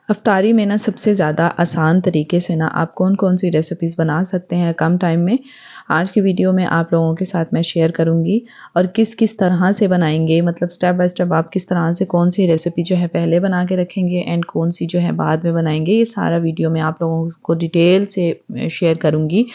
अफ्तारी में ना सबसे ज़्यादा आसान तरीके से ना आप कौन-कौन सी रेसिपीज़ बना सकते हैं कम टाइम में, आज की वीडियो में आप लोगों के साथ मैं शेयर करूँगी। और किस-किस तरह से बनाएँगे, मतलब स्टेप बाय स्टेप आप किस तरह से कौन-सी रेसिपी जो है पहले बना के रखेंगे एंड कौन-सी जो है बाद में बनाएँगे, ये सारा वीडियो मैं आप लोगों को डिटेल से शेयर करूँगी,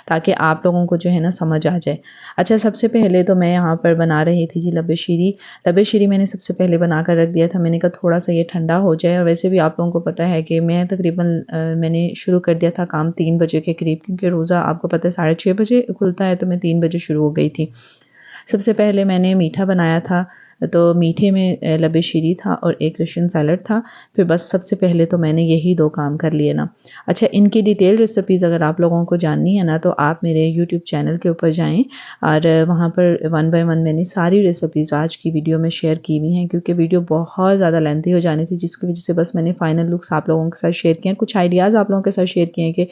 ताकि आप लोगों को जो है ना समझ आ जाए। अच्छा, सबसे पहले तो मैं यहाँ पर बना रही थी जी लबे शीरी। लबे शीरी मैंने सबसे पहले बना कर रख दिया था। मैंने कहा थोड़ा-सा ये ठंडा हो जाए, और वैसे भी आप लोगों को पता है कि मैं तकरीबन मैंने शुरू कर दिया था काम 3 बजे के करीब, क्योंकि रोज़ा आपको पता है 6:30 बजे खुलता है, तो मैं 3 बजे शुरू हो गई थी। सबसे पहले मैंने मीठा बनाया था, तो मीठे में लबे शीरी था और एक रशियन सैलड था। फिर बस सबसे पहले तो मैंने यही 2 काम कर लिए ना। अच्छा, इनकी डिटेल रेसिपीज़ अगर आप लोगों को जाननी है ना, तो आप मेरे यूट्यूब चैनल के ऊपर जाएँ, और वहाँ पर वन बाय वन मैंने सारी रेसिपीज़ आज की वीडियो में शेयर की हुई हैं, क्योंकि वीडियो बहुत ज़्यादा लेंथी हो जानी थी, जिसकी वज़ह से बस मैंने फाइनल लुक्स आप लोगों के साथ शेयर किए हैं। कुछ आइडियाज़ आप लोगों के साथ शेयर किए हैं कि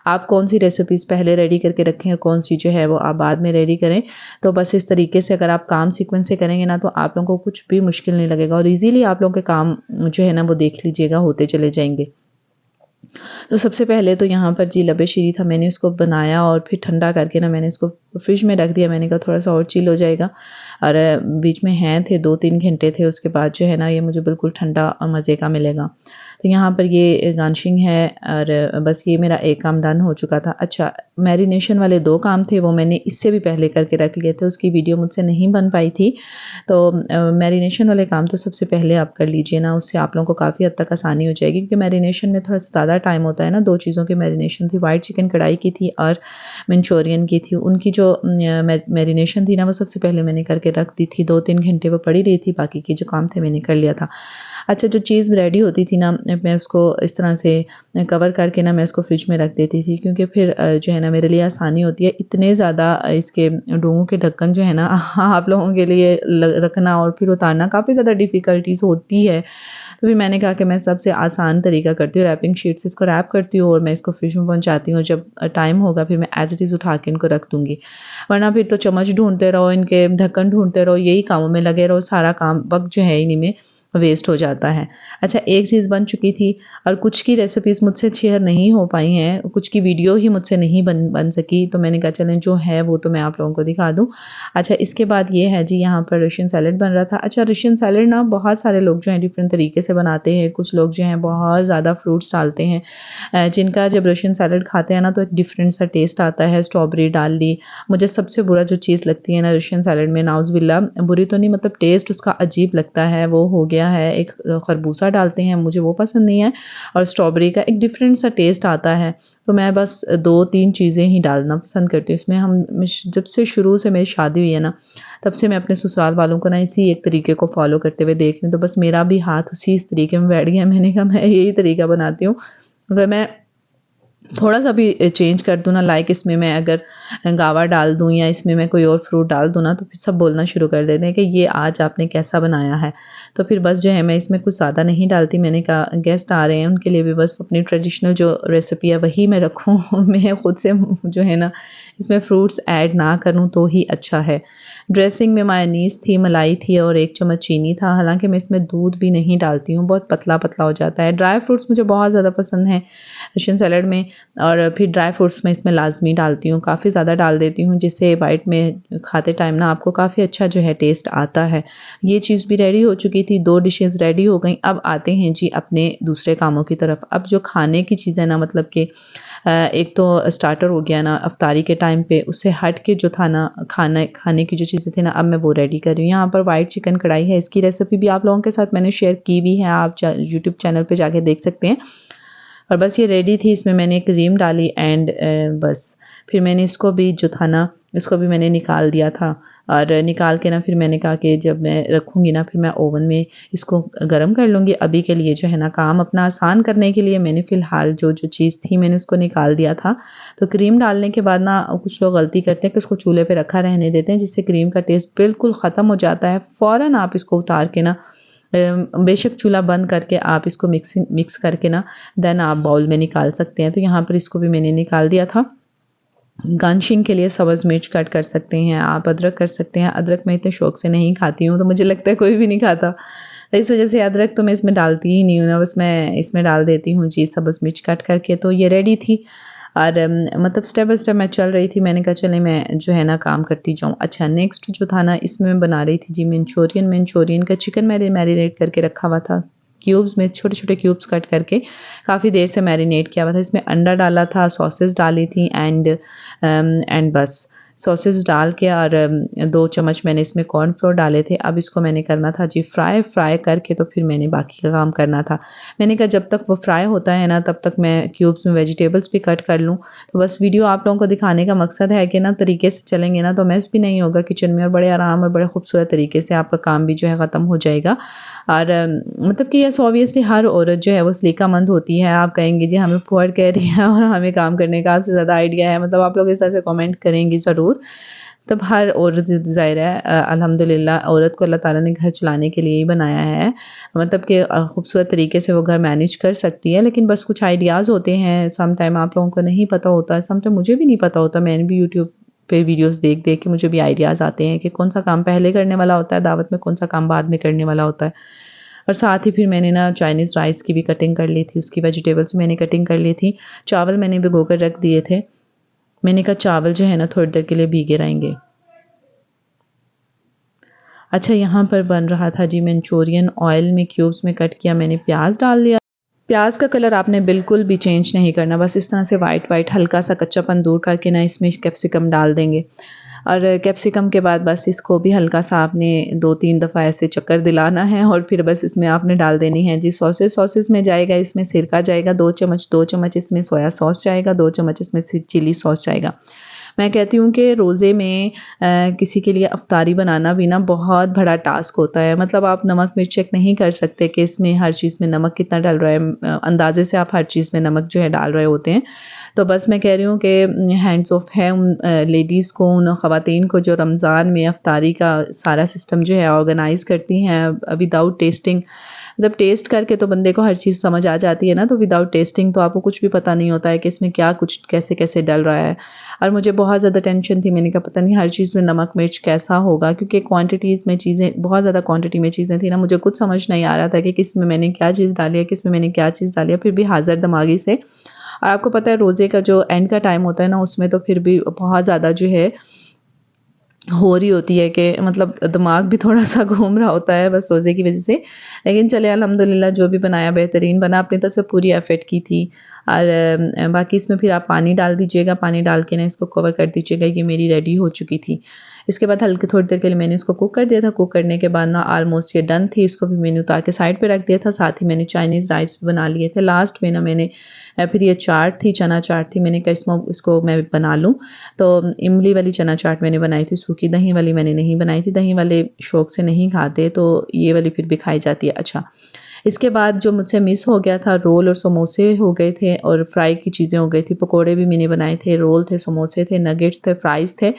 आप कौन-सी रेसिपीज़ पहले रेडी करके रखें और कौन-सी जो है वो आप बाद में रेडी करें। तो बस इस तरीके से अगर आप काम सीक्वेंस से करेंगे ना, तो आप लोगों को कुछ भी मुश्किल नहीं लगेगा, और ईज़िली आप लोगों के काम जो है ना वो देख लीजिएगा होते चले जाएँगे। तो सबसे पहले तो यहाँ पर जी लबे शीरी था, मैंने उसको बनाया और फिर ठंडा करके ना मैंने इसको फ्रिज में रख दिया। मैंने कहा थोड़ा-सा और चिल हो जाएगा, और बीच में हैं थे 2-3 घंटे थे, उसके बाद जो है ना ये मुझे बिल्कुल ठंडा मज़े का मिलेगा। तो यहाँ पर ये गार्निशिंग है, और बस ये मेरा एक काम डन हो चुका था। अच्छा, मैरिनेशन वाले 2 काम थे, वो मैंने इससे भी पहले करके रख लिए थे, उसकी वीडियो मुझसे नहीं बन पाई थी। तो मैरिनेशन वाले काम तो सबसे पहले आप कर लीजिए ना, उससे आप लोगों को काफ़ी हद तक आसानी हो जाएगी, क्योंकि मैरिनेशन में थोड़ा-सा ज़्यादा टाइम होता है ना। 2 चीज़ों की मैरिनेशन थी, व्हाइट चिकन कढ़ाई की थी और मंचूरियन की थी। उनकी जो मैरिनेशन थी ना, वो सबसे पहले मैंने करके रख दी थी। 2-3 घंटे वो पड़ी रही थी, बाकी के जो काम थे मैंने कर लिया था। अच्छा, जो चीज़ रेडी होती थी ना, मैं उसको इस तरह से कवर करके ना मैं उसको फ्रिज में रख देती थी, क्योंकि फिर जो है ना मेरे लिए आसानी होती है। इतने ज़्यादा इसके डोंगों के ढक्कन जो है ना आप लोगों के लिए रखना और फिर उतारना काफ़ी ज़्यादा डिफ़िकल्टीज़ होती है। तो फिर मैंने कहा कि मैं सबसे आसान तरीका करती हूँ, रैपिंग शीट से इसको रैप करती हूँ और मैं इसको फ्रिज में पहुँचाती हूँ। जब टाइम होगा फिर मैं एज़ इट इज़ उठा के इनको रख दूँगी। वरना फिर तो चम्मच ढूँढते रहो, इनके ढक्कन ढूँढते रहो, यही कामों में लगे रहो, सारा काम वक़्त जो है इन्हीं में वेस्ट हो जाता है। अच्छा, एक चीज़ बन चुकी थी, और कुछ की रेसिपीज़ मुझसे शेयर नहीं हो पाई हैं, कुछ की वीडियो ही मुझसे नहीं बन सकी, तो मैंने कहा चलें जो है वो तो मैं आप लोगों को दिखा दूँ। अच्छा, इसके बाद ये है जी, यहाँ पर रशियन सैलेड बन रहा था। अच्छा, रशियन सैलेड ना बहुत सारे लोग जो हैं डिफ़रेंट तरीके से बनाते हैं। कुछ लोग जो हैं बहुत ज़्यादा फ्रूट्स डालते हैं। जिनका जब रशियन सैलेड खाते हैं ना, तो एक डिफ़रेंट सा टेस्ट आता है। स्ट्रॉबेरी डाल ली। मुझे सबसे बुरा जो चीज़ लगती है ना रशियन सैलेड में, नाउज़ुबिल्लाह, बुरी तो नहीं, मतलब टेस्ट उसका अजीब लगता है, वो हो गया है एक खरबूजा डालते हैं, मुझे वो पसंद नहीं है, और स्ट्रॉबेरी का एक डिफ़रेंट सा टेस्ट आता है। तो मैं बस 2-3 चीज़ें ही डालना पसंद करती हूँ इसमें। जब से शुरू से मेरी शादी हुई है ना, तब से मैं अपने ससुराल वालों को ना इसी एक तरीके को फ़ॉलो करते हुए देख रही हूँ, तो बस मेरा भी हाथ उसी इस तरीके में बैठ गया। मैंने कहा मैं यही तरीका बनाती हूँ। अगर मैं थोड़ा-सा भी चेंज कर दूँ ना, लाइक इसमें मैं अगर गावा डाल दूँ या इसमें मैं कोई और फ्रूट डाल दूँ ना, तो फिर सब बोलना शुरू कर देते हैं कि ये आज आपने कैसा बनाया है। तो फिर बस जो है मैं इसमें कुछ ज़्यादा नहीं डालती। मैंने कहा गेस्ट आ रहे हैं, उनके लिए भी बस अपनी ट्रेडिशनल जो रेसिपी है वही मैं रखूँ। मैं खुद से जो है ना इसमें फ्रूट्स ऐड ना करूँ तो ही अच्छा है। ड्रेसिंग में मायोनीज़ थी, मलाई थी और 1 चम्मच चीनी था। हालाँकि मैं इसमें दूध भी नहीं डालती हूँ, बहुत पतला-पतला हो जाता है। ड्राई फ्रूट्स मुझे बहुत ज़्यादा पसंद हैं रशियन सैलेड में, और फिर ड्राई फ्रूट्स मैं इसमें लाज़मी डालती हूँ, काफ़ी ज़्यादा डाल देती हूँ, जिससे बाइट में खाते टाइम ना आपको काफ़ी अच्छा जो है टेस्ट आता है। ये चीज़ भी रेडी हो चुकी थी, 2 डिशेज़ रेडी हो गईं। अब आते हैं जी अपने दूसरे कामों की तरफ। अब जो खाने की चीज़ें ना, मतलब कि एक तो स्टार्टर हो गया ना अफ्तारी के टाइम पे, उससे हट के जो था ना खाने की जो चीज़ें थी ना, अब मैं वो रेडी कर रही हूँ। यहाँ पर व्हाइट चिकन कढ़ाई है, इसकी रेसिपी भी आप लोगों के साथ मैंने शेयर की भी है, आप यूट्यूब चैनल पे जाके देख सकते हैं। और बस ये रेडी थी, इसमें मैंने क्रीम डाली एंड बस फिर मैंने इसको भी जो था ना, इसको भी मैंने निकाल दिया था, और निकाल के ना फिर मैंने कहा कि जब मैं रखूँगी ना, फिर मैं ओवन में इसको गरम कर लूँगी। अभी के लिए जो है ना काम अपना आसान करने के लिए मैंने फ़िलहाल जो चीज़ थी मैंने उसको निकाल दिया था। तो क्रीम डालने के बाद ना कुछ लोग गलती करते हैं कि उसको चूल्हे पे रखा रहने देते हैं, जिससे क्रीम का टेस्ट बिल्कुल ख़त्म हो जाता है। फ़ौरन आप इसको उतार के ना बेशक चूल्हा बंद करके आप इसको मिक्स करके ना देन आप बाउल में निकाल सकते हैं। तो यहाँ पर इसको भी मैंने निकाल दिया था। गार्निशिंग के लिए सब्ज़ मिर्च कट कर सकते हैं, आप अदरक कर सकते हैं। अदरक मैं इतने शौक से नहीं खाती हूँ, तो मुझे लगता है कोई भी नहीं खाता। तो इस वज़ह से अदरक तो मैं इसमें डालती ही नहीं हूँ ना, बस मैं इसमें डाल देती हूँ जी सब्ज़ मिर्च कट करके। तो ये रेडी थी और मतलब स्टेप बाय स्टेप मैं चल रही थी। मैंने कहा चले मैं जो है ना काम करती जाऊँ। अच्छा नेक्स्ट जो था ना इसमें मैं बना रही थी जी मंचूरियन। मंचूरियन का चिकन मैंने मैरिनेट करके रखा हुआ था। क्यूब्स में छोटे-छोटे क्यूब्स कट करके काफ़ी देर से मैरिनेट किया हुआ था। इसमें अंडा डाला था, सॉसेस डाली थी एंड बस सॉसेस डाल के और 2 चम्मच मैंने इसमें कॉर्नफ्लोर डाले थे। अब इसको मैंने करना था जी फ्राई करके तो फिर मैंने बाकी का काम करना था। मैंने कहा जब तक वो फ्राई होता है ना तब तक मैं क्यूब्स में वेजिटेबल्स भी कट कर लूँ। तो बस वीडियो आप लोगों को दिखाने का मकसद है कि ना तरीके से चलेंगे ना तो मेस भी नहीं होगा किचन में और बड़े आराम और बड़े खूबसूरत तरीके से आपका काम भी जो है ख़त्म हो जाएगा। और मतलब कि यस ऑब्वियसली हर औरत जो है वो सलीकामंद होती है। आप कहेंगे जी हमें फुहड़ कह रही है और हमें काम करने का आपसे ज़्यादा आइडिया है। मतलब आप लोग इस तरह से कमेंट करेंगी ज़रूर। तब हर औरत ज़ाहिर है अल्हम्दुलिल्लाह औरत को अल्लाह ताला ने घर चलाने के लिए ही बनाया है। मतलब कि खूबसूरत तरीके से वो घर मैनेज कर सकती है। लेकिन बस कुछ आइडियाज़ होते हैं, सम टाइम आप लोगों को नहीं पता होता है, सम टाइम मुझे भी नहीं पता होता। मैंने भी यूट्यूब पे वीडियोज़ देख-देख के मुझे भी आइडियाज़ आते हैं कि कौन-सा काम पहले करने वाला होता है दावत में, कौन-सा काम बाद में करने वाला होता है। और साथ ही फिर मैंने ना चाइनीज़ राइस की भी कटिंग कर ली थी, उसकी वेजिटेबल्स मैंने कटिंग कर ली थी। चावल मैंने भिगो कर रख दिए थे। मैंने कहा चावल जो है ना थोड़ी देर के लिए भीगे रहेंगे। अच्छा यहाँ पर बन रहा था जी मंचूरियन। ऑयल में क्यूब्स में कट किया मैंने प्याज डाल दिया। प्याज का कलर आपने बिल्कुल भी चेंज नहीं करना, बस इस तरह से वाइट हल्का सा कच्चापन दूर करके ना इसमें कैप्सिकम डाल देंगे। और कैप्सिकम के बाद बस इसको भी हल्का सा आपने 2-3 दफ़ा ऐसे चक्कर दिलाना है और फिर बस इसमें आपने डाल देनी है जी सॉसेस में जाएगा, इसमें सिरका जाएगा 2 चम्मच इसमें सोया सॉस जाएगा, 2 चम्मच इसमें चिली सॉस जाएगा। मैं कहती हूँ कि रोज़े में किसी के लिए इफ्तारी बनाना भी ना बहुत बड़ा टास्क होता है। मतलब आप नमक मिर्च चेक नहीं कर सकते कि इसमें हर चीज़ में नमक कितना डल रहा है। अंदाज़े से आप हर चीज़ में नमक जो है डाल रहे होते हैं। तो बस मैं कह रही हूँ कि हैंड्स ऑफ है उन लेडीज़ को, उन ख़वातीन को जो रमज़ान में इफ्तारी का सारा सिस्टम जो है ऑर्गेनाइज़ करती हैं विदाउट टेस्टिंग। मतलब टेस्ट करके तो बंदे को हर चीज़ समझ आ जाती है ना, तो विदाउट टेस्टिंग तो आपको कुछ भी पता नहीं होता है कि इसमें क्या कुछ कैसे-कैसे डल रहा है। और मुझे बहुत ज़्यादा टेंशन थी, मैंने कहा पता नहीं हर चीज़ में नमक मिर्च कैसा होगा, क्योंकि क्वांटिटीज़ में चीज़ें बहुत ज़्यादा क्वांटिटी में चीज़ें थी ना, मुझे कुछ समझ नहीं आ रहा था कि किस में मैंने क्या चीज़ डाली है, किस में मैंने क्या चीज़ डाली है। फिर भी हाज़िर दिमागी से, और आपको पता है रोज़े का जो एंड का टाइम होता है ना, उसमें तो फिर भी बहुत ज़्यादा जो है हो रही होती है कि मतलब दिमाग भी थोड़ा-सा घूम रहा होता है बस रोज़े की वज़ह से। लेकिन चले अल्हम्दुलिल्लाह जो भी बनाया बेहतरीन बना, अपनी तरफ से पूरी एफ़र्ट की थी। और बाकी इसमें फिर आप पानी डाल दीजिएगा, पानी डाल के ना इसको कवर कर दीजिएगा। ये मेरी रेडी हो चुकी थी। इसके बाद हल्के थोड़ी देर के लिए मैंने इसको कुक कर दिया था। कुक करने के बाद ना ऑलमोस्ट ये डन थी। इसको भी मैंने उतार के साइड पे रख दिया था। साथ ही मैंने चाइनीज़ राइस भी बना लिए थे। लास्ट में ना मैंने फिर ये चाट थी, चना चाट थी। मैंने कहा इसको मैं बना लूँ। तो इमली वाली चना चाट मैंने बनाई थी सूखी, दही वाली मैंने नहीं बनाई थी। दही वाले शौक से नहीं खाते, तो ये वाली फिर भी खाई जाती है। अच्छा, इसके बाद जो मुझसे मिस हो गया था, रोल और समोसे हो गए थे और फ्राई की चीज़ें हो गई थी। पकोड़े भी मैंने बनाए थे, रोल थे, समोसे थे, नगेट्स थे, फ्राइज़ थे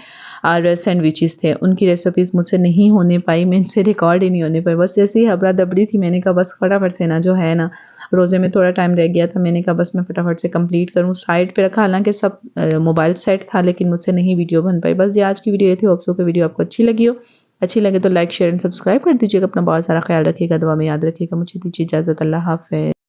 और सैंडविचेस थे। उनकी रेसिपीज़ मुझसे नहीं होने पाई, मुझसे रिकॉर्ड ही नहीं होने पाई। बस ऐसे ही हबड़ा-दबड़ी थी। मैंने कहा बस फटाफट से ना जो है ना, रोज़े में थोड़ा टाइम रह गया था। मैंने कहा बस मैं फटाफट से कंप्लीट करूँ। साइड पे रखा, हालाँकि सब मोबाइल सेट था, लेकिन मुझसे नहीं वीडियो बन पाई। बस ये आज की वीडियो ये थी। होप सो कि वीडियो आपको अच्छी लगी हो। अच्छी लगे तो लाइक, शेयर एंड सब्सक्राइब कर दीजिएगा। अपना बहुत सारा ख्याल रखिएगा, दुआ में याद रखिएगा। मुझे दीजिए इजाज़त। अल्लाह हाफ़िज़।